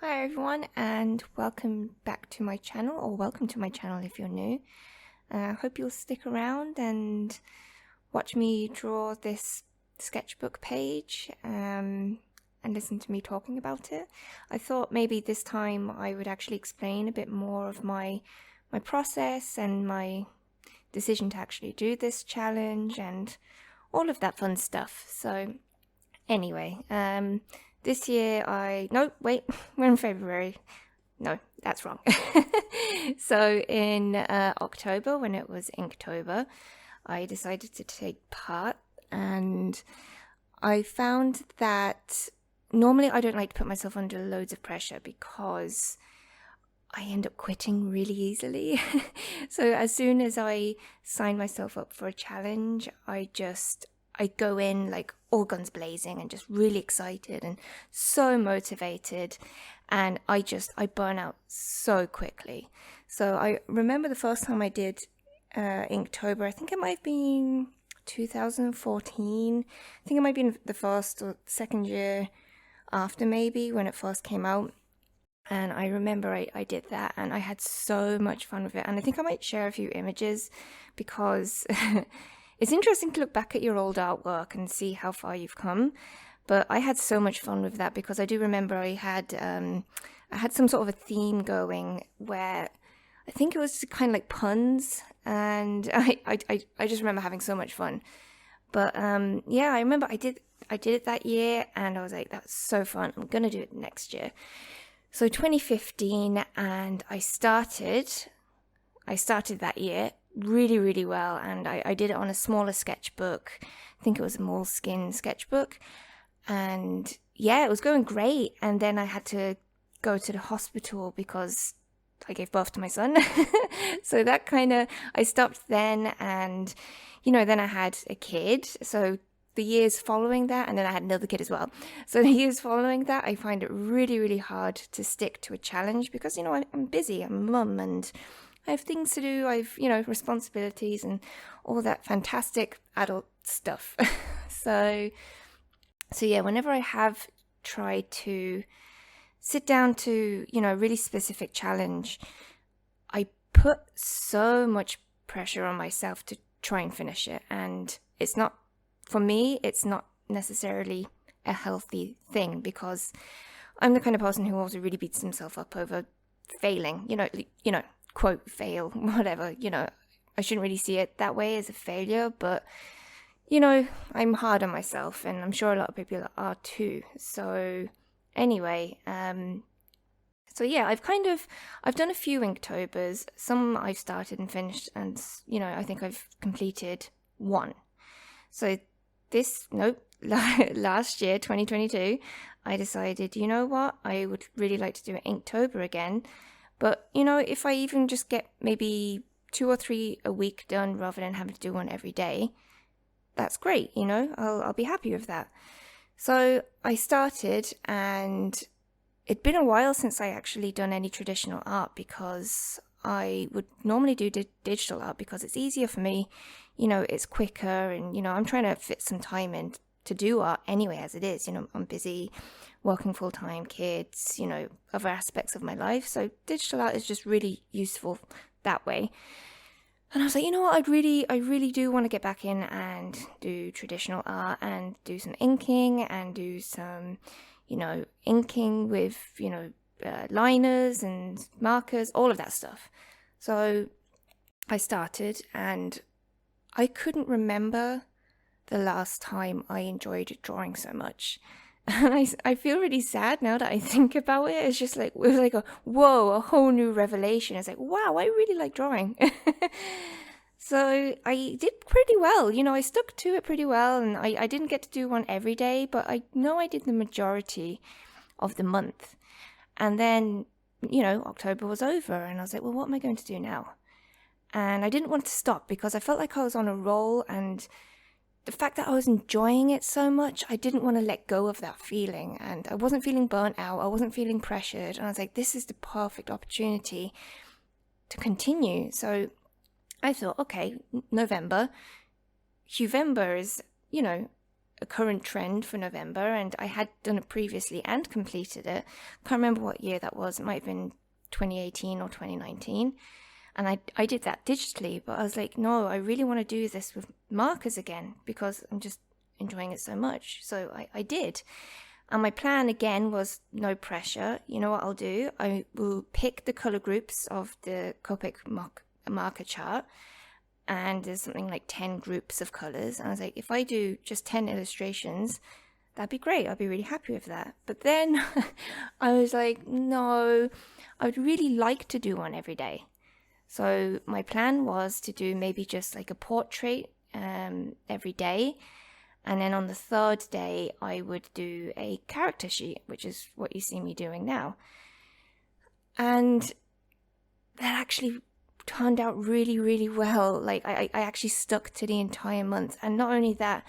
Hi everyone, and welcome back to my channel, or welcome to my channel if you're new. Hope you'll stick around and watch me draw this sketchbook page and listen to me talking about it. I thought maybe this time I would actually explain a bit more of my process and my decision to actually do this challenge and all of that fun stuff. So anyway, this year we're in February. No, that's wrong. So in October, when it was Inktober, I decided to take part, and I found that normally I don't like to put myself under loads of pressure because I end up quitting really easily. So as soon as I sign myself up for a challenge, I go in like all guns blazing and just really excited and so motivated, and I burn out so quickly. So I remember the first time I did Inktober, I think it might have been 2014. I think it might have been the first or second year after, maybe, when it first came out. And I remember I did that and I had so much fun with it. And I think I might share a few images because it's interesting to look back at your old artwork and see how far you've come. But I had so much fun with that because I do remember I had some sort of a theme going where I think it was kind of like puns, and I just remember having so much fun. But yeah, I remember I did it that year, and I was like, that's so fun. I'm gonna do it next year. So 2015, and I started that year really, really well, and I did it on a smaller sketchbook. I think it was a Moleskine sketchbook, and yeah, it was going great. And then I had to go to the hospital because I gave birth to my son. So that I stopped then, and then I had a kid. So the years following that, and then I had another kid as well. So the years following that, I find it really, really hard to stick to a challenge because, I'm busy, I'm a mum, and I have things to do, I've, responsibilities and all that fantastic adult stuff. So yeah, whenever I have tried to sit down to, a really specific challenge, I put so much pressure on myself to try and finish it. And for me, it's not necessarily a healthy thing because I'm the kind of person who also really beats himself up over failing, quote, fail, whatever, I shouldn't really see it that way as a failure, but, I'm hard on myself, and I'm sure a lot of people are too. So anyway, so yeah, I've done a few Inktobers. Some I've started and finished, and, I think I've completed one. So last year, 2022, I decided, you know what, I would really like to do an Inktober again. But, if I even just get maybe 2 or 3 a week done rather than having to do one every day, that's great, I'll be happy with that. So I started, and it'd been a while since I actually done any traditional art because I would normally do digital art because it's easier for me, it's quicker, and, I'm trying to fit some time in to do art anyway as it is. I'm busy working full-time, kids, other aspects of my life. So digital art is just really useful that way. And I was like, you know what, I really do want to get back in and do traditional art and do some inking and do some, inking with, liners and markers, all of that stuff. So I started, and I couldn't remember the last time I enjoyed drawing so much. And I feel really sad now that I think about it. It's just like, it was like a whole new revelation. It's like, wow, I really like drawing. So I did pretty well. I stuck to it pretty well, and I didn't get to do one every day, but I know I did the majority of the month. And then, October was over, and I was like, well, what am I going to do now? And I didn't want to stop because I felt like I was on a roll, and the fact that I was enjoying it so much, I didn't want to let go of that feeling, and I wasn't feeling burnt out, I wasn't feeling pressured, and I was like, this is the perfect opportunity to continue. So I thought, okay, November is, a current trend for November, and I had done it previously and completed it. Can't remember what year that was. It might have been 2018 or 2019. And I did that digitally, but I was like, no, I really want to do this with markers again because I'm just enjoying it so much. So I did. And my plan again was no pressure. You know what I'll do? I will pick the color groups of the Copic marker chart, and there's something like 10 groups of colors. And I was like, if I do just 10 illustrations, that'd be great. I'd be really happy with that. But then I was like, no, I would really like to do one every day. So my plan was to do maybe just like a portrait every day. And then on the third day, I would do a character sheet, which is what you see me doing now. And that actually turned out really, really well. Like I actually stuck to the entire month. And not only that,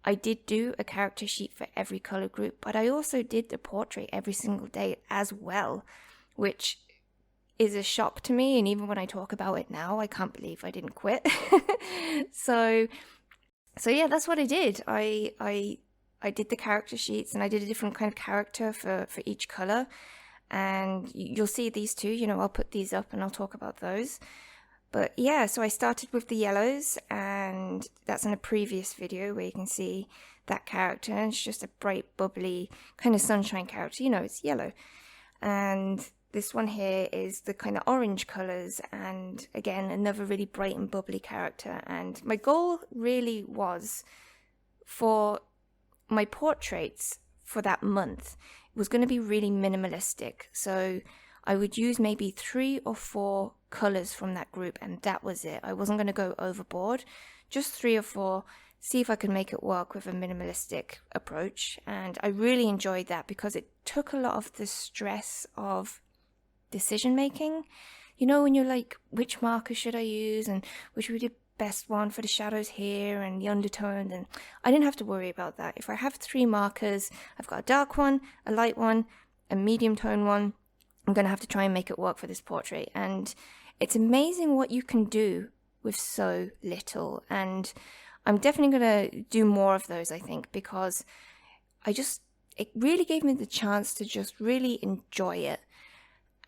I did do a character sheet for every color group, but I also did the portrait every single day as well, which is a shock to me. And even when I talk about it now, I can't believe I didn't quit. So yeah, that's what I did. I did the character sheets, and I did a different kind of character for each color. And you'll see these two, you know, I'll put these up and I'll talk about those. But yeah, so I started with the yellows, and that's in a previous video where you can see that character. And it's just a bright, bubbly kind of sunshine character. You know, it's yellow. And this one here is the kind of orange colors, and again, another really bright and bubbly character. And my goal really was for my portraits for that month was going to be really minimalistic. So I would use maybe 3 or 4 colors from that group, and that was it. I wasn't going to go overboard, just 3 or 4, see if I could make it work with a minimalistic approach. And I really enjoyed that because it took a lot of the stress of decision making. You know, when you're like, which marker should I use, and which would be the best one for the shadows here and the undertone, and I didn't have to worry about that. If I have 3 markers, I've got a dark one, a light one, a medium tone one, I'm going to have to try and make it work for this portrait. And it's amazing what you can do with so little. And I'm definitely going to do more of those, I think, because it really gave me the chance to just really enjoy it.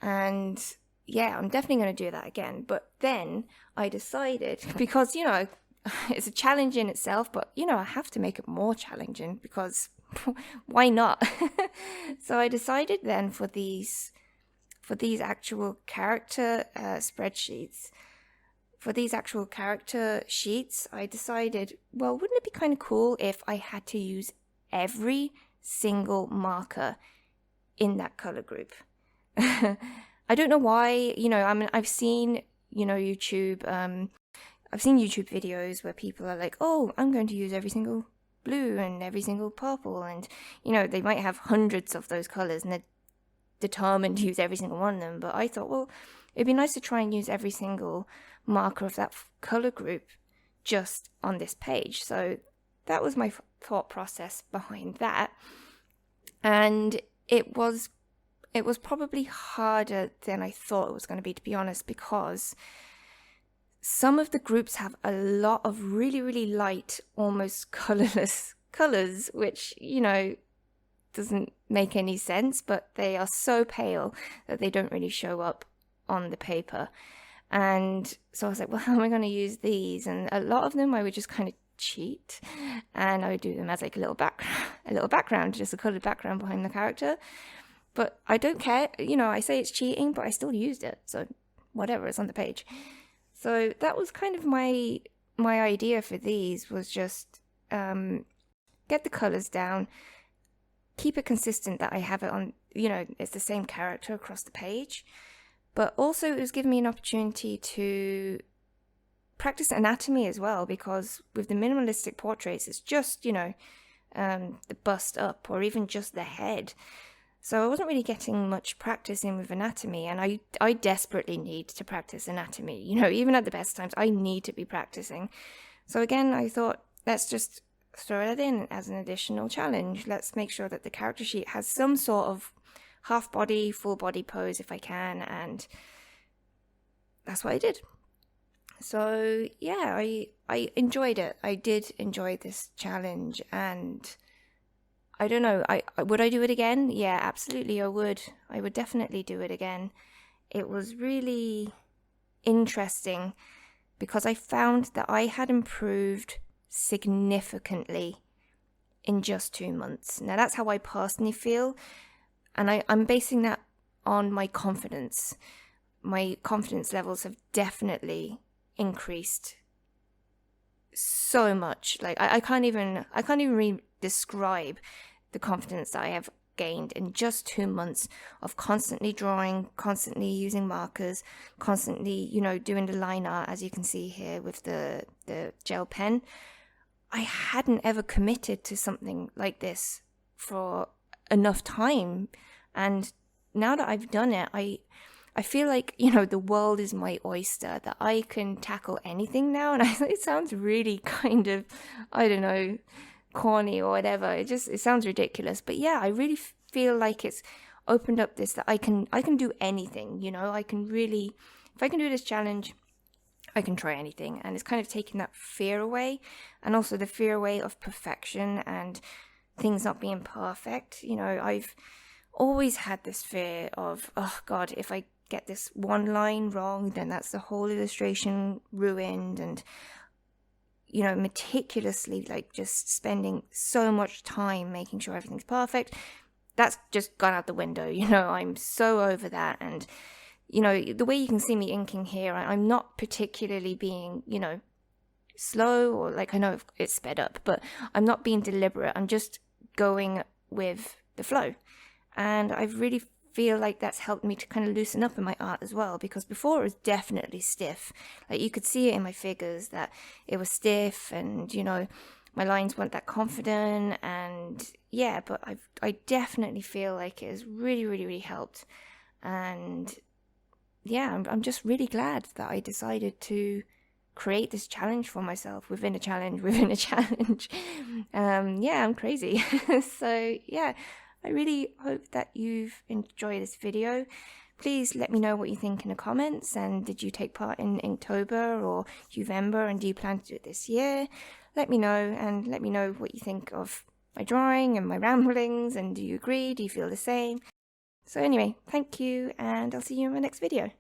And yeah, I'm definitely going to do that again. But then I decided, because, you know, it's a challenge in itself, but, you know, I have to make it more challenging because why not? So I decided then for these actual character spreadsheets, for these actual character sheets, I decided, well, wouldn't it be kind of cool if I had to use every single marker in that color group? I don't know why, you know, I mean, I've seen, you know, YouTube videos where people are like, oh, I'm going to use every single blue and every single purple, and, you know, they might have hundreds of those colors and they're determined to use every single one of them. But I thought, well, it'd be nice to try and use every single marker of that color group just on this page. So that was my thought process behind that. And it was probably harder than I thought it was going to be honest, because some of the groups have a lot of really, really light, almost colorless colors, which, you know, doesn't make any sense, but they are so pale that they don't really show up on the paper. And so I was like, well, how am I going to use these? And a lot of them I would just kind of cheat, and I would do them as like a little background, just a colored background behind the character. But I don't care, you know, I say it's cheating, but I still used it, so whatever, it's on the page. So that was kind of my idea for these, was just get the colors down, keep it consistent that I have it on, you know, it's the same character across the page. But also it was giving me an opportunity to practice anatomy as well, because with the minimalistic portraits, it's just, you know, the bust up or even just the head. So I wasn't really getting much practice in with anatomy, and I desperately need to practice anatomy. You know, even at the best times, I need to be practicing. So again, I thought, let's just throw it in as an additional challenge. Let's make sure that the character sheet has some sort of half body, full body pose if I can, and that's what I did. So yeah, I enjoyed it. I did enjoy this challenge, and I don't know, would I do it again? Yeah, absolutely I would. I would definitely do it again. It was really interesting because I found that I had improved significantly in just 2 months. Now that's how I personally feel, and I'm basing that on my confidence. My confidence levels have definitely increased so much. Like I can't even really describe the confidence that I have gained in just 2 months of constantly drawing, constantly using markers, constantly, doing the line art, as you can see here with the gel pen. I hadn't ever committed to something like this for enough time, and now that I've done it, I feel like, the world is my oyster, that I can tackle anything now. And it sounds really kind of, I don't know, corny or whatever. It sounds ridiculous. But yeah, I really feel like it's opened up this, that I can do anything, I can really, if I can do this challenge, I can try anything. And it's kind of taking that fear away, and also the fear away of perfection and things not being perfect. I've always had this fear of, oh God, if I get this one line wrong, then that's the whole illustration ruined. And meticulously, like, just spending so much time making sure everything's perfect, that's just gone out the window. I'm so over that. And the way you can see me inking here, I'm not particularly being slow, or like, I know it's sped up, but I'm not being deliberate. I'm just going with the flow. And I really feel like that's helped me to kind of loosen up in my art as well, because before it was definitely stiff. Like, you could see it in my figures that it was stiff, and my lines weren't that confident. And yeah, but I definitely feel like it has really, really, really helped. And yeah, I'm just really glad that I decided to create this challenge for myself within a challenge within a challenge. Yeah, I'm crazy. So yeah, I really hope that you've enjoyed this video. Please let me know what you think in the comments, and did you take part in Inktober or Uvember, and do you plan to do it this year? Let me know, and let me know what you think of my drawing and my ramblings, and do you agree? Do you feel the same? So anyway, thank you, and I'll see you in my next video.